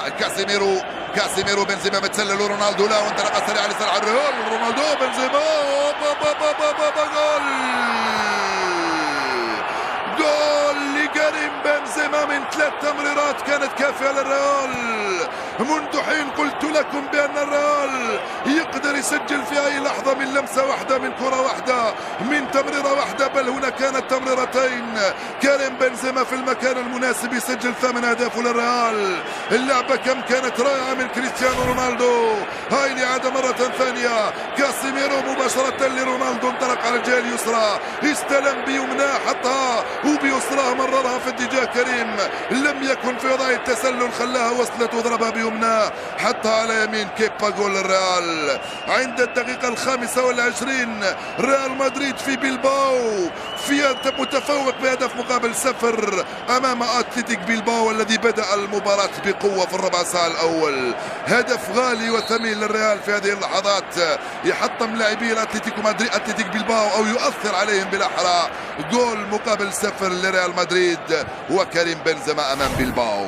كاسيميرو بنزيما بتسلل رونالدو لا وانطلقه سريعه لصالح الريال. رونالدو بنزيما جول لكريم بنزيما من 3 تمريرات كانت كافيه للريال. منذ حين قلت لكم بان الريال يقدر يسجل في اي لحظه من لمسه واحده، من كره واحده، من تمريره واحده، بل هنا كانت تمريرتين. كريم بنزيما في المكان المناسب يسجل 8 اهداف للريال. اللعبه كم كانت رائعه من كريستيانو رونالدو. هاي الاعاده مره ثانيه. كاسيميرو مباشره لرونالدو، انطلق على الجهه اليسرى، استلم بيمناه حطها وبيسراه مررها في اتجاه كريم، لم يكن في وضع التسلل، خلاها وصلت وضربها بيمناه حطها على يمين كيبا. جول الريال عند الدقيقة 25. ريال مدريد في بيلباو في متفوق بهدف مقابل 0 امام اتلتيك بيلباو الذي بدأ المباراة بقوة في الربع ساعة الاول. هدف غالي وثمين للريال في هذه اللحظات، يحطم لاعبي اتلتيك بيلباو او يؤثر عليهم بالاحرى. جول مقابل 0 لريال مدريد وكريم بنزيما امام بيلباو.